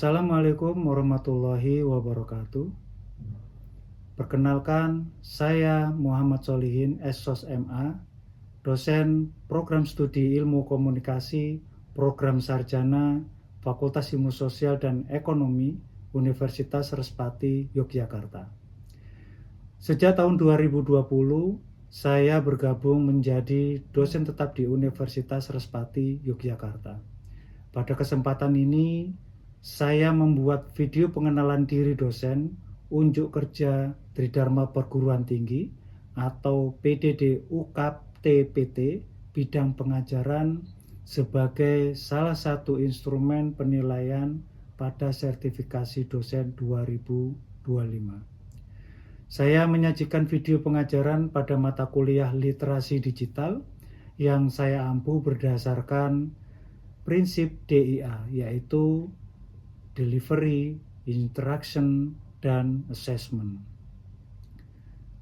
Assalamualaikum warahmatullahi wabarakatuh. Perkenalkan, saya Muhammad Solihin, SSOS MA, dosen Program Studi Ilmu Komunikasi, Program Sarjana, Fakultas Ilmu Sosial dan Ekonomi, Universitas Respati, Yogyakarta. Sejak tahun 2020, saya bergabung menjadi dosen tetap di Universitas Respati, Yogyakarta. Pada kesempatan ini, saya membuat video pengenalan diri dosen unjuk kerja Tridharma Perguruan Tinggi atau PDD UKAP TPT bidang pengajaran sebagai salah satu instrumen penilaian pada sertifikasi dosen 2025. Saya menyajikan video pengajaran pada mata kuliah literasi digital yang saya ampu berdasarkan prinsip DIA, yaitu Delivery, Interaction, dan Assessment.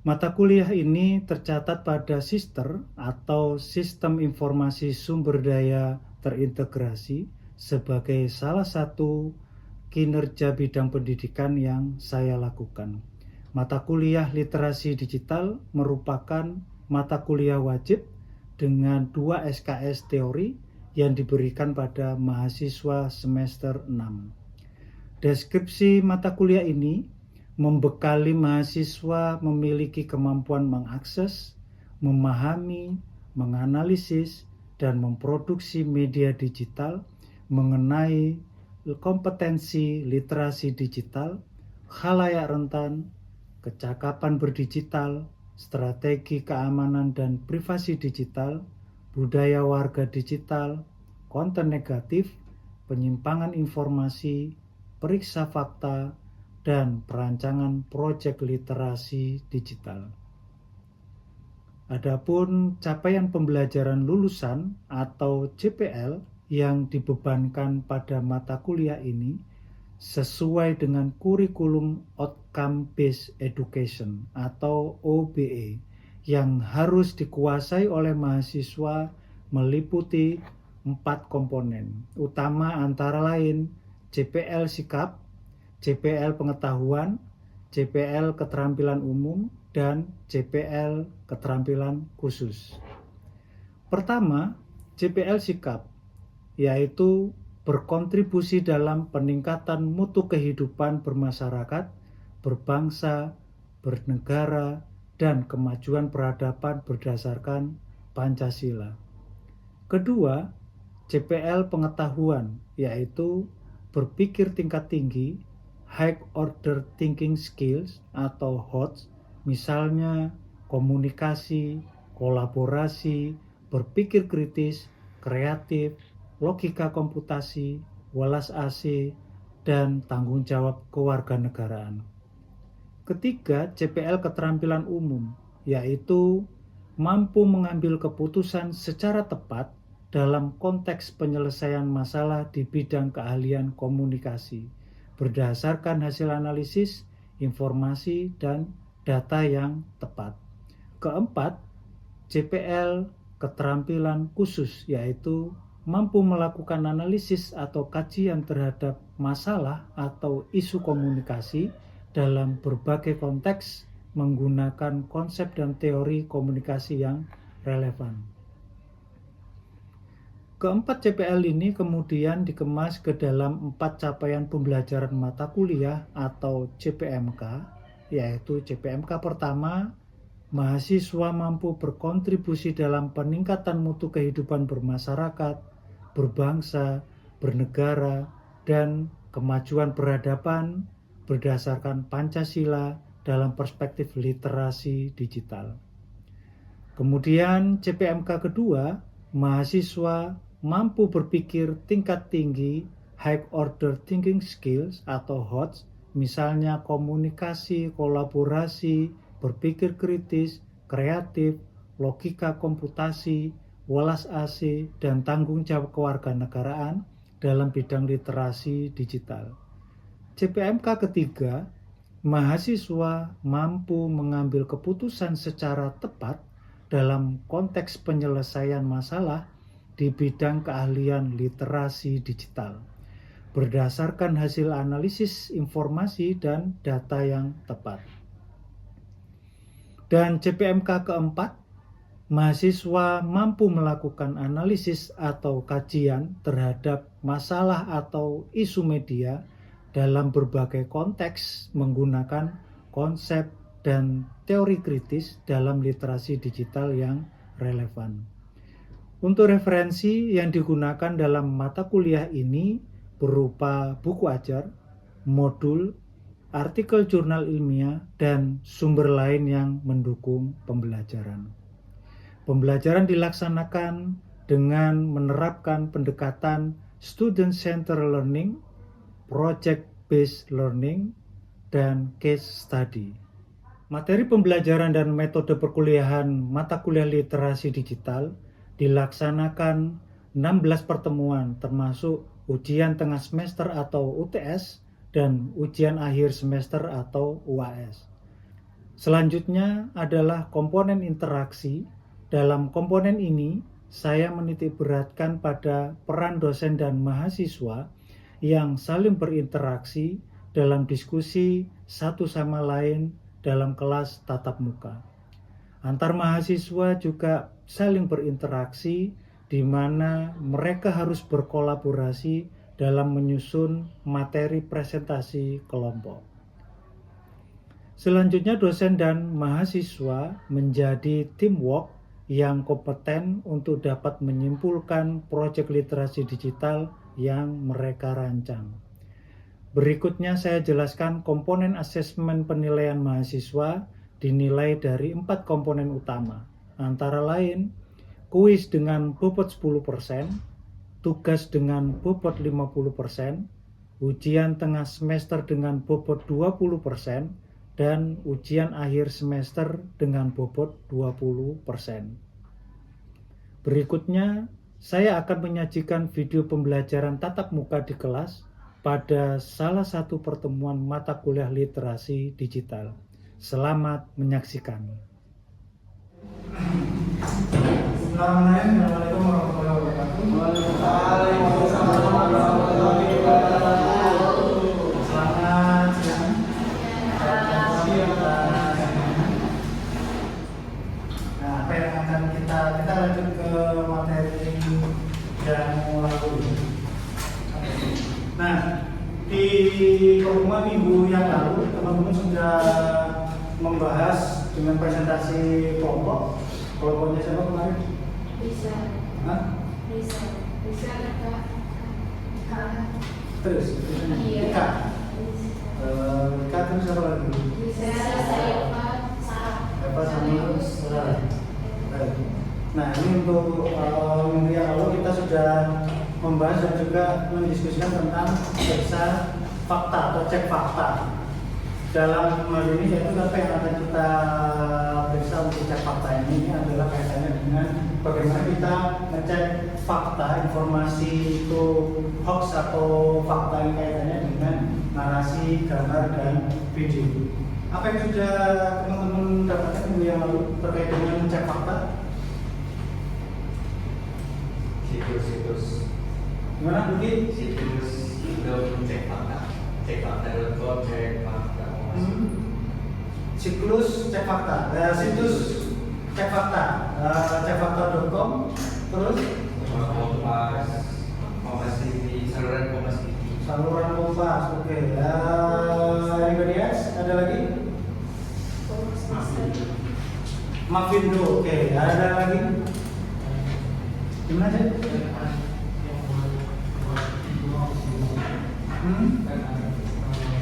Mata kuliah ini tercatat pada SISTER atau Sistem Informasi Sumber Daya Terintegrasi sebagai salah satu kinerja bidang pendidikan yang saya lakukan. Mata kuliah literasi digital merupakan mata kuliah wajib dengan 2 SKS teori yang diberikan pada mahasiswa semester 6. Deskripsi mata kuliah ini membekali mahasiswa memiliki kemampuan mengakses, memahami, menganalisis, dan memproduksi media digital mengenai kompetensi literasi digital, khalayak rentan, kecakapan berdigital, strategi keamanan dan privasi digital, budaya warga digital, konten negatif, penyimpangan informasi, periksa fakta, dan perancangan proyek literasi digital. Adapun capaian pembelajaran lulusan atau CPL yang dibebankan pada mata kuliah ini sesuai dengan Curriculum Outcome Based Education atau OBE yang harus dikuasai oleh mahasiswa meliputi 4 komponen utama antara lain CPL sikap, CPL pengetahuan, CPL keterampilan umum, dan CPL keterampilan khusus. Pertama, CPL sikap, yaitu berkontribusi dalam peningkatan mutu kehidupan bermasyarakat, berbangsa, bernegara, dan kemajuan peradaban berdasarkan Pancasila. Kedua, CPL pengetahuan, yaitu berpikir tingkat tinggi, high order thinking skills atau HOTS, misalnya komunikasi, kolaborasi, berpikir kritis, kreatif, logika komputasi, welas asih, dan tanggung jawab kewarganegaraan. Ketiga, CPL keterampilan umum, yaitu mampu mengambil keputusan secara tepat dalam konteks penyelesaian masalah di bidang keahlian komunikasi, berdasarkan hasil analisis, informasi, dan data yang tepat. Keempat, CPL keterampilan khusus, yaitu mampu melakukan analisis atau kajian terhadap masalah atau isu komunikasi dalam berbagai konteks menggunakan konsep dan teori komunikasi yang relevan. Keempat CPL ini kemudian dikemas ke dalam 4 capaian pembelajaran mata kuliah atau CPMK, yaitu CPMK pertama, mahasiswa mampu berkontribusi dalam peningkatan mutu kehidupan bermasyarakat, berbangsa, bernegara, dan kemajuan peradaban berdasarkan Pancasila dalam perspektif literasi digital. Kemudian CPMK kedua, mahasiswa mampu berpikir tingkat tinggi, high order thinking skills atau HOTS, misalnya komunikasi, kolaborasi, berpikir kritis, kreatif, logika komputasi, welas asih, dan tanggung jawab kewarganegaraan dalam bidang literasi digital. CPMK ketiga, mahasiswa mampu mengambil keputusan secara tepat dalam konteks penyelesaian masalah di bidang keahlian literasi digital, berdasarkan hasil analisis informasi dan data yang tepat. Dan CPMK keempat, mahasiswa mampu melakukan analisis atau kajian terhadap masalah atau isu media dalam berbagai konteks menggunakan konsep dan teori kritis dalam literasi digital yang relevan. Untuk referensi yang digunakan dalam mata kuliah ini berupa buku ajar, modul, artikel jurnal ilmiah, dan sumber lain yang mendukung pembelajaran. Pembelajaran dilaksanakan dengan menerapkan pendekatan student-centered learning, project-based learning, dan case study. Materi pembelajaran dan metode perkuliahan mata kuliah literasi digital dilaksanakan 16 pertemuan termasuk ujian tengah semester atau UTS dan ujian akhir semester atau UAS. Selanjutnya adalah komponen interaksi. Dalam komponen ini, saya menitik beratkan pada peran dosen dan mahasiswa yang saling berinteraksi dalam diskusi satu sama lain dalam kelas tatap muka. Antar mahasiswa juga saling berinteraksi di mana mereka harus berkolaborasi dalam menyusun materi presentasi kelompok. Selanjutnya, dosen dan mahasiswa menjadi teamwork yang kompeten untuk dapat menyimpulkan proyek literasi digital yang mereka rancang. Berikutnya saya jelaskan komponen asesmen penilaian mahasiswa dinilai dari 4 komponen utama, antara lain kuis dengan bobot 10%, tugas dengan bobot 50%, ujian tengah semester dengan bobot 20%, dan ujian akhir semester dengan bobot 20%. Berikutnya, saya akan menyajikan video pembelajaran tatap muka di kelas pada salah satu pertemuan mata kuliah literasi digital. Selamat menyaksikan. Assalamualaikum warahmatullahi wabarakatuh. Waalaikumsalam warahmatullahi wabarakatuh. Selamat siang. Nah, apa yang akan kita lanjut ke materi yang lalu. Nah, di pertemuan minggu yang lalu teman-teman sudah membahas dengan presentasi kelompok. Kelompoknya siapa kemarin? Bisa. Hah? Bisa kak. Terus? Iya. Ika. Ika terus apa lagi? Bisa saya Apa sama Sarah. Nah, ini untuk minggu yang lalu kita sudah membahas dan juga mendiskusikan tentang periksa fakta atau cek fakta. Dalam hal ini yaitu apa yang akan kita periksa untuk cek fakta ini adalah kaitannya dengan bagaimana kita ngecek fakta, informasi itu hoax atau fakta yang kaitannya dengan narasi, gambar, dan video. Apa yang sudah teman-teman dapatkan minggu yang lalu terkait dengan cek fakta? Situs Gimana mungkin? situs untuk cek fakta cek.com, cek fakta Siklus cek fakta, situs cek fakta, cekfakta.com, terus Kompas TV, saluran Kompas TV. saluran Kompas, oke. Anybody else? Ada lagi? Mavindo, oke. Ada lagi? Gimana sih?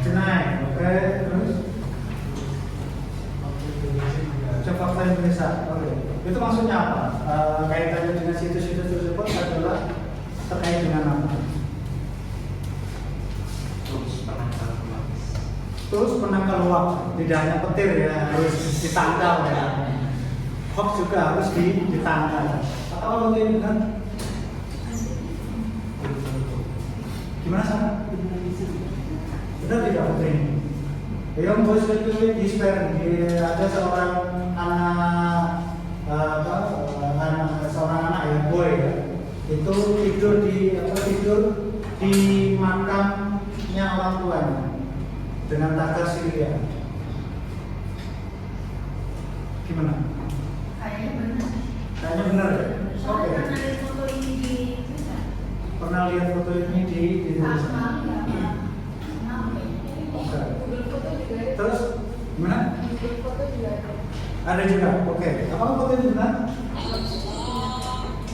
Cenai, oke. Terus? Cek fakta Indonesia, oke. Itu maksudnya apa? Kaitannya dengan situs-situs tersebut adalah terkait dengan apa? Terus penangkal hoax, tidak hanya petir ya, harus ditangkal ya. Hoax juga harus ditangkal. Atau kalau ini kan? Gimana sana? Benar tidak Putri? Yang bos itu di spare, ada seorang seorang anak ya, boy ya, itu tidur di di makamnya orang tuanya dengan tagar Syria. Gimana? Kayaknya benar. Kayaknya benar ya? Oke. Soalnya pernah lihat foto ini di Twitter. Pernah lihat foto ini di tulisan? Oke. Google foto juga ada. Terus gimana? Google foto juga ada. Ada juga. Oke. Apakah foto itu benar?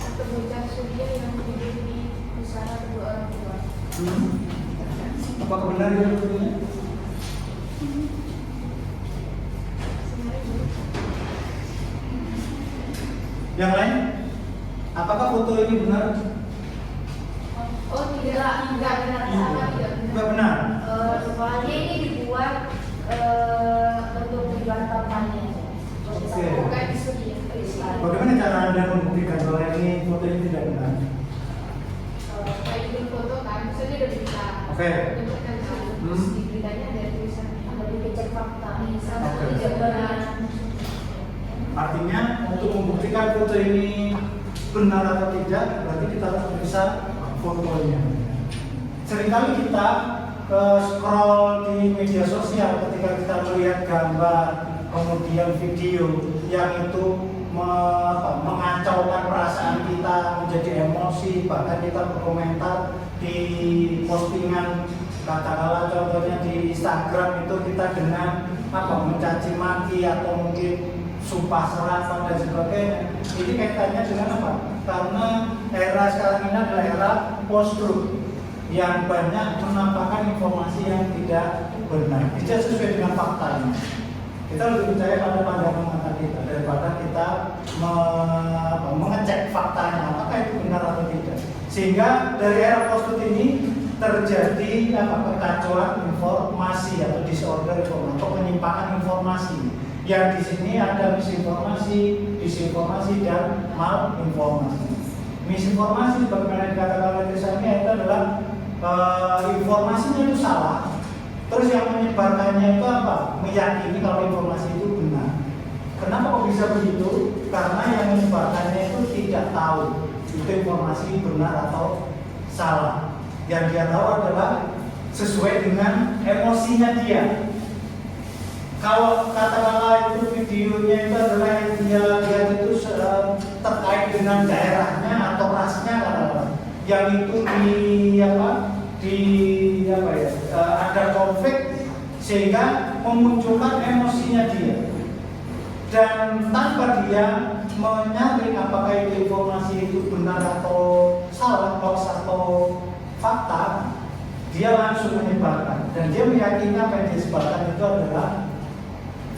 Atau bocah Surya yang tidur di pusara kedua orang tua. Apakah benar itu fotonya? Yang lain? Apakah foto ini benar? Oh tidak benar sama tidak benar. Tidak benar. Soalnya ini dibuat untuk tujuan kampanye. Oke. Bukan isu dia. Bagaimana cara Anda membuktikan bahwa ini foto ini tidak benar? Kayak bikin foto kan, misalnya udah berita. Oke. Dapat kan terus di beritanya ada tulisan kalau dicek fakta misalnya Oke. tidak benar. Artinya untuk membuktikan foto ini benar atau tidak, berarti kita harus periksa fotonya. Seringkali kita scroll di media sosial ketika kita melihat gambar, kemudian video yang itu mengacaukan perasaan kita, menjadi emosi, bahkan kita berkomentar di postingan, katakanlah contohnya di Instagram itu kita dengan mencaci maki atau mungkin sumpah serapah dan sebagainya. Ini kaitannya dengan apa? Karena era sekarang ini adalah era post-truth yang banyak menampakkan informasi yang tidak benar, tidak sesuai dengan faktanya. Kita lebih percaya pada pandangan mata kita daripada kita mengecek faktanya apakah itu benar atau tidak. Sehingga dari era post-truth ini terjadi kekacauan informasi atau disorder informasi atau penyimpangan informasi. Yang di sini ada misinformasi, disinformasi dan malinformasi. Misinformasi sebagaimana dikatakan oleh Trisani itu adalah informasinya itu salah. Terus yang menyebarkannya itu apa? Meyakini kalau informasi itu benar. Kenapa kok bisa begitu? Karena yang menyebarkannya itu tidak tahu itu informasi benar atau salah. Yang dia tahu adalah sesuai dengan emosinya dia. Kalau katakanlah itu videonya itu adalah yang dia lihat itu terkait dengan daerahnya atau rasnya, katakanlah yang itu ada konflik sehingga memunculkan emosinya dia, dan tanpa dia menyaring apakah itu informasi itu benar atau salah, hoax atau fakta, dia langsung menyebarkan dan dia meyakini apa yang disebarkan itu adalah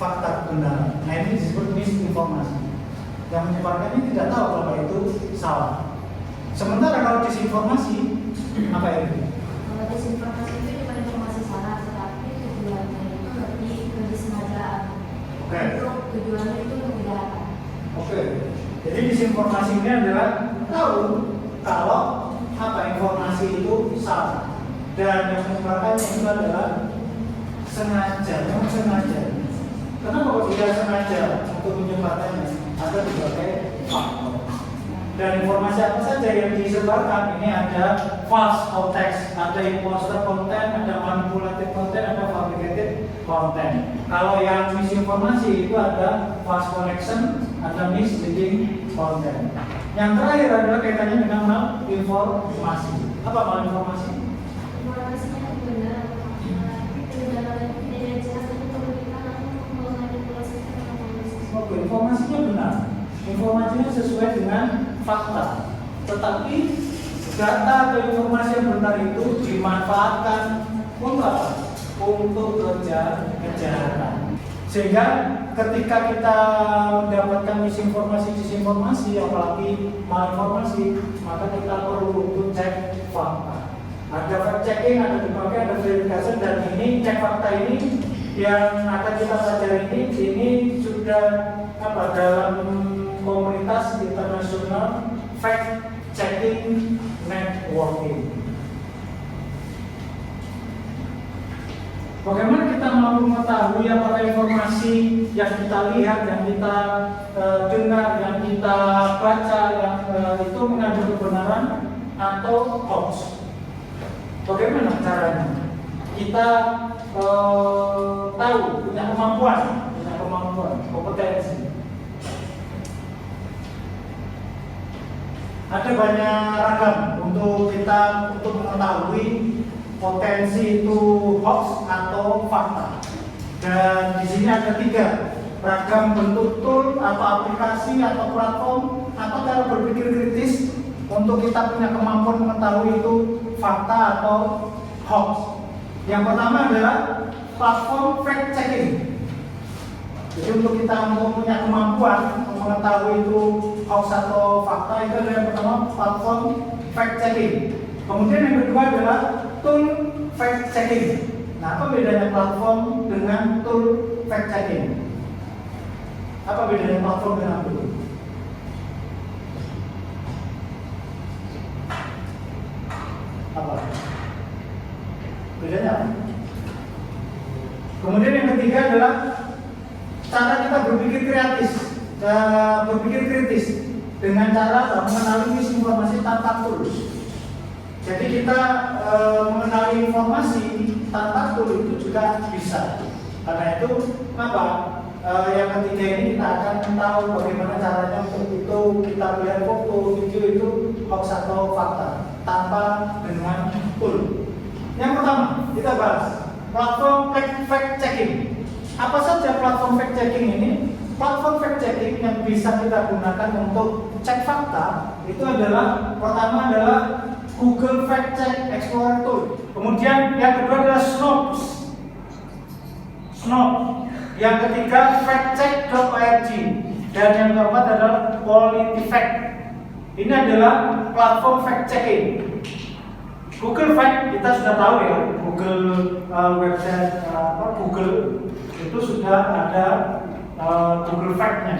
fakta benar. Nah, ini disebut misinformasi. Yang menyebarkannya tidak tahu kalau itu salah. Sementara kalau disinformasi, apa itu? Kalau disinformasi itu cuma informasi salah, tetapi tujuannya itu lebih ke disengajaan. Oke. Untuk tujuannya itu untuk kejahatan. Oke. Jadi disinformasi ini adalah tahu kalau informasi itu salah, dan yang menyebarkannya itu adalah sengaja, memang sengaja. Kenapa kok tidak sengaja untuk menyebarkannya? Ada berbagai faktor. Dan informasi apa saja yang disebarkan ini ada false context, ada imposter content, ada manipulative content, ada fabricated content. Kalau yang misinformasi itu ada false connection, ada misleading content. Yang terakhir adalah kaitannya dengan malinformasi. Apa malinformasi? Informasinya itu benar, penjelasan tidak jelas itu memberikan atau memanipulasikan informasi. Oke, informasinya benar. Informasinya sesuai dengan fakta. Tetapi data atau informasi yang benar itu dimanfaatkan untuk apa? Untuk kejahatan. Sehingga ketika kita mendapatkan misinformasi, disinformasi, apalagi malinformasi, maka kita perlu untuk cek fakta. Ada fact checking, ada berbagai, ada verifikasi, dan ini cek fakta ini yang akan kita pelajari ini sudah dalam komunitas internasional fact checking networking. Bagaimana kita mampu mengetahui apakah informasi yang kita lihat, yang kita dengar, yang kita baca, yang itu mengandung kebenaran atau hoax? Bagaimana caranya? Kita tahu, punya kemampuan, kompetensi. Ada banyak ragam untuk mengetahui potensi itu hoax atau fakta. Dan di sini ada 3 ragam bentuk tool atau aplikasi atau platform atau cara berpikir kritis untuk kita punya kemampuan mengetahui itu fakta atau hoax. Yang pertama adalah platform fact checking. Jadi untuk kita punya kemampuan mengetahui itu hoax atau fakta, itu adalah yang pertama platform fact checking. Kemudian yang kedua adalah tool fact checking. Nah, apa bedanya platform dengan tool fact checking? Apa bedanya platform dengan tool? Apa? Bedanya apa? Kemudian yang ketiga adalah cara kita berpikir kritis dengan cara mengenali informasi tanpa tools. Jadi kita mengenali informasi tanpa tool itu juga bisa. Karena itu apa? Yang ketiga ini kita akan tahu bagaimana caranya untuk itu kita lihat foto, video itu hoax atau fakta tanpa dengan tool. Yang pertama kita bahas platform fact checking. Apa saja platform fact checking ini? Platform fact checking yang bisa kita gunakan untuk cek fakta itu adalah pertama adalah Google Fact Check Explorer Tool. Kemudian yang kedua adalah Snopes. Yang ketiga factcheck.org dan yang keempat adalah PolitiFact. Ini adalah platform fact checking. Google Fact kita sudah tahu ya, Google website Google itu sudah ada Google Fact-nya.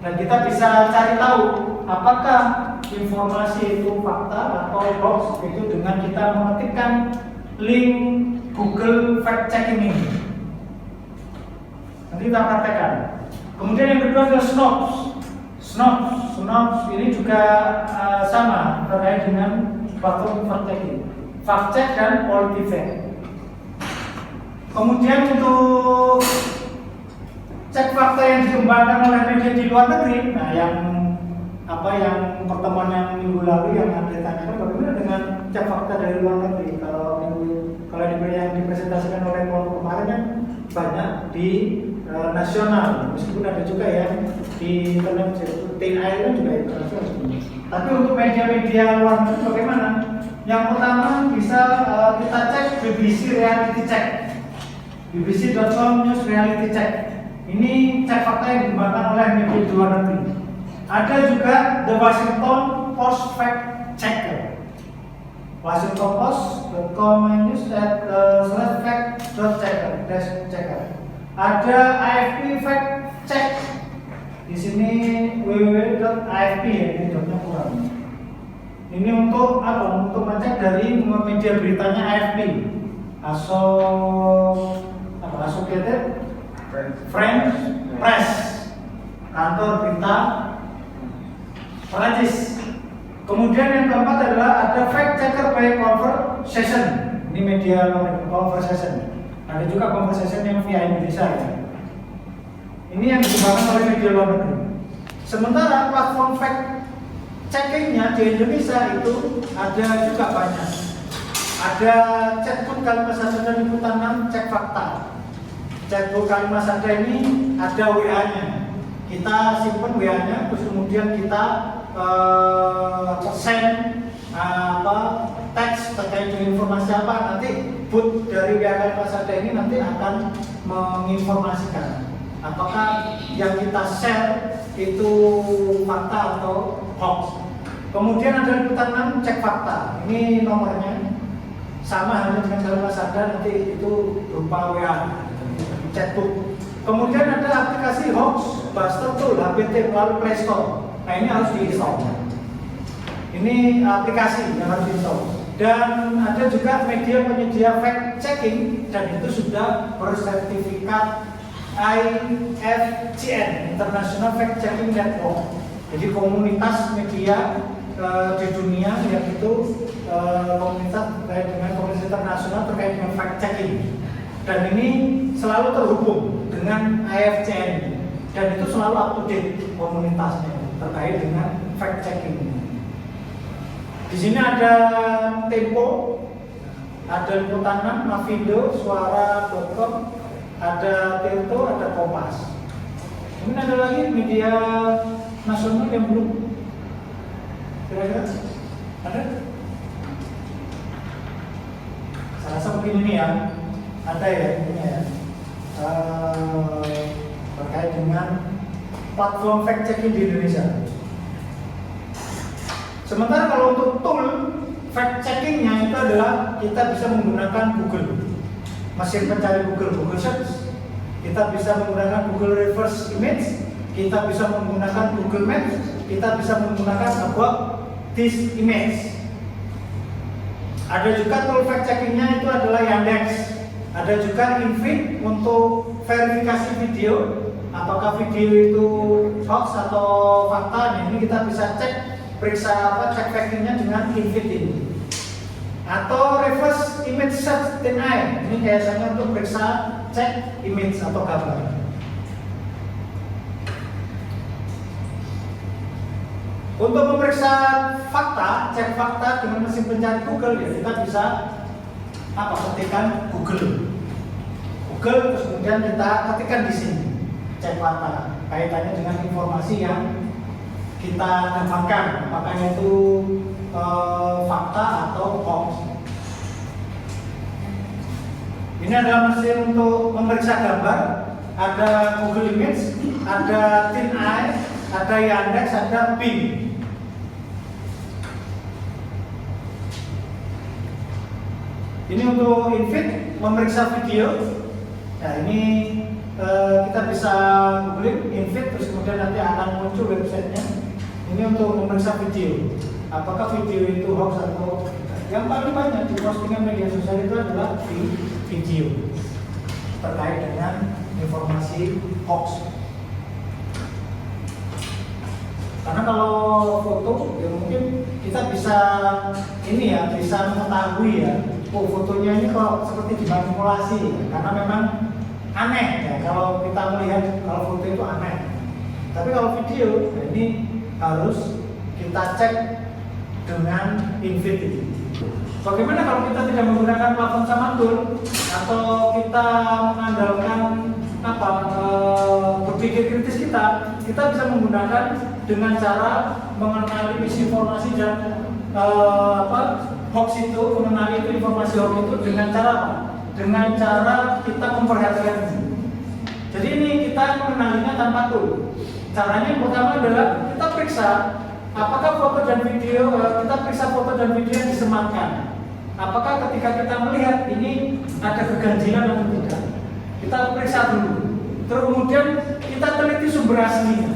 Dan kita bisa cari tahu apakah informasi itu fakta atau hoax itu dengan kita mengetikkan link Google Fact Checking ini. Nanti kita praktekkan. Kemudian yang kedua adalah Snopes ini juga sama terkait dengan platform fact checking, fact check dan PolitiFact. Kemudian untuk cek fakta yang dikembangkan oleh media di luar negeri, nah yang pertemuan yang minggu lalu yang Anda tanyakan bagaimana dengan cek fakta dari luar negeri. Kalau yang dipresentasikan oleh kelompok kemarin kan banyak di nasional, meskipun ada juga yang di TNI itu juga internasional. Tapi untuk media-media luar negeri bagaimana? Yang pertama bisa kita cek BBC Reality Check, bbc.com News Reality Check. Ini cek fakta yang dikembangkan oleh media di luar negeri. Ada juga The Washington Post Fact Checker, washingtonpost.com news@fact.checker. Ada AFP Fact Check. Di sini www.afp ya, ini dotnya kurang. Ini untuk apa? Untuk ngecek dari media beritanya AFP, Associated French Press, kantor berita Prancis. Kemudian yang keempat adalah ada Fact Checker by Conversation. Ini media Conversation. Ada juga Conversation yang via Indonesia ya. Ini yang dikembangkan oleh media luar negeri. Sementara platform fact checkingnya di Indonesia itu ada juga banyak. Ada chatbot Kalimat Sada dan Liputan 6 cek fakta. Chatbot Kalimat Sada ini ada WA-nya. Kita simpan WA-nya, terus kemudian kita send teks terkait dengan informasi apa, nanti bot dari WA Kalimat Sada ini nanti akan menginformasikan apakah yang kita share itu fakta atau hoax. Kemudian ada liputan 6 cek fakta. Ini nomornya sama halnya dengan Kalimat Sada, nanti itu berupa WA, chatbook. Kemudian ada aplikasi Hoax Buster Tool, HBT melalui Play Store. Nah ini harus diinstal. Ini aplikasi yang harus diinstal. Dan ada juga media penyedia fact checking dan itu sudah bersertifikat IFCN, International Fact Checking Network. Jadi komunitas media di dunia yang itu komunitas terkait dengan internasional terkait dengan fact checking, dan ini selalu terhubung dengan IFCN, dan itu selalu up to date komunitasnya terkait dengan fact checking. Di sini ada Tempo, ada Liputan, Mavindo, Suara.com, ada Tirto, ada Kompas. Mungkin ada lagi media nasional yang belum, kira-kira ada? Saya rasa mungkin ini ya, ada ya ini ya, terkait dengan platform fact checking di Indonesia. Sementara kalau untuk tool fact checkingnya itu adalah kita bisa menggunakan Google, mesin pencari Google Search, kita bisa menggunakan Google Reverse Image, kita bisa menggunakan Google Maps, kita bisa menggunakan About This Image. Ada juga tool fact checkingnya itu adalah Yandex. Ada juga Infit untuk verifikasi video, apakah video itu hoax atau fakta. Nah, ini kita bisa cek, periksa cek fact-nya dengan Infit ini. Atau Reverse Image Search TinEye, ini biasanya untuk periksa cek image atau gambar. Untuk memeriksa fakta, cek fakta dengan mesin pencari Google ya kita bisa ketikkan Google, terus kemudian kita ketikkan di sini cek fakta kaitannya dengan informasi yang kita dapatkan, apakah itu fakta atau hoax. Ini adalah mesin untuk memeriksa gambar, ada Google Image, ada TinEye, ada Yandex, ada Bing. Ini untuk Infit memeriksa video. Nah ini kita bisa googling Infit, terus kemudian nanti akan muncul websitenya. Ini untuk memeriksa video, apakah video itu hoax atau yang paling banyak di postingan media sosial itu adalah video terkait dengan informasi hoax. Karena kalau foto ya mungkin kita bisa ini ya, bisa mengetahui ya, fotonya ini kok seperti dimanipulasi ya, karena memang aneh ya kalau kita melihat kalau foto itu aneh. Tapi kalau video ya ini harus kita cek dengan Infit itu. Bagaimana kalau kita tidak menggunakan platform Samantul atau kita mengandalkan berpikir kritis kita bisa menggunakan dengan cara mengenali misinformasi dan hoax itu, mengenali itu informasi hoax itu dengan cara apa? Dengan cara kita memperhatikan. Jadi ini kita mengenalinya tanpa tool. Caranya yang pertama adalah kita periksa apakah foto dan video, kita periksa foto dan video yang disematkan. Apakah ketika kita melihat ini ada keganjilan atau tidak? Kita periksa dulu. Terus kemudian kita teliti sumber aslinya.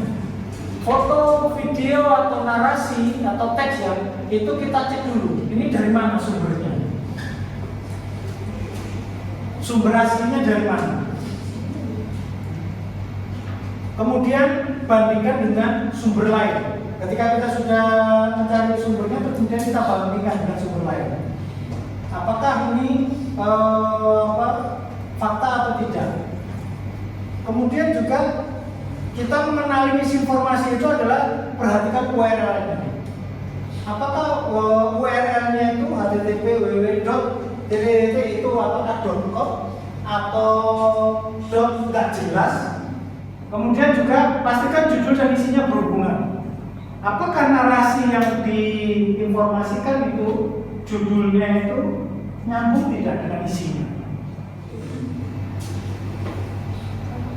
Foto, video atau narasi atau teks yang itu kita cek dulu. Ini dari mana sumbernya? Sumber aslinya dari mana? Kemudian bandingkan dengan sumber lain. Ketika kita sudah mencari sumbernya, kemudian kita bandingkan dengan sumber lain. Apakah ini fakta atau tidak? Kemudian juga kita mengenali misinformasi itu adalah perhatikan URL-nya. Apakah URL-nya itu http www.ttt itu apakah .com atau nggak jelas? Kemudian juga pastikan judul dan isinya berhubungan. Apakah narasi yang diinformasikan itu judulnya itu nyambung tidak dengan isinya?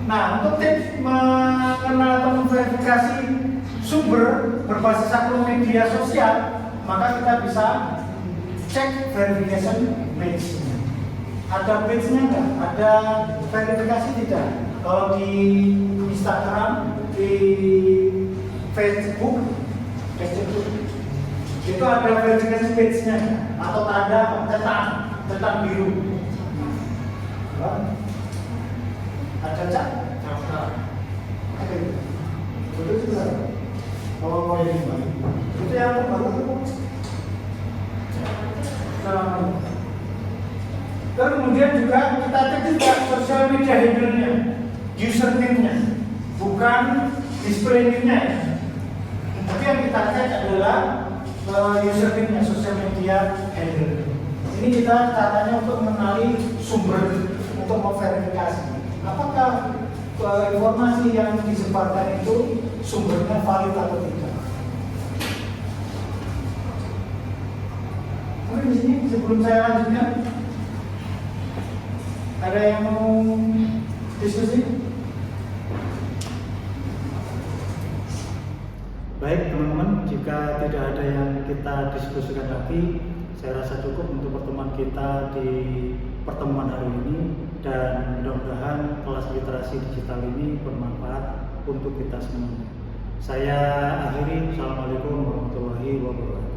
Nah, untuk tips mengenal atau memverifikasi sumber berbasis akun media sosial, maka kita bisa cek verification page. Ada page-nya enggak? Ada verifikasi tidak? Kalau di Instagram, di Facebook itu ada verifikasi page-nya atau tanda centang biru. Ada cak? Oke. Betul juga. Oh ini baik. Itu yang terbaru itu. Terus kemudian juga kita cek juga sosial media handle-nya, username-nya, bukan display name-nya ya. Tapi yang kita cek adalah username-nya, sosial media handle. Ini kita caranya untuk mengenali sumber untuk memverifikasi apakah informasi yang disebarkan itu sumbernya valid atau tidak. Mungkin di sini sebelum saya lanjutkan, ada yang mau diskusi? Baik teman-teman, jika tidak ada yang kita diskusikan lagi, saya rasa cukup untuk pertemuan kita di pertemuan hari ini, dan mudah-mudahan kelas literasi digital ini bermanfaat untuk kita semuanya. Saya akhiri, Assalamualaikum warahmatullahi wabarakatuh.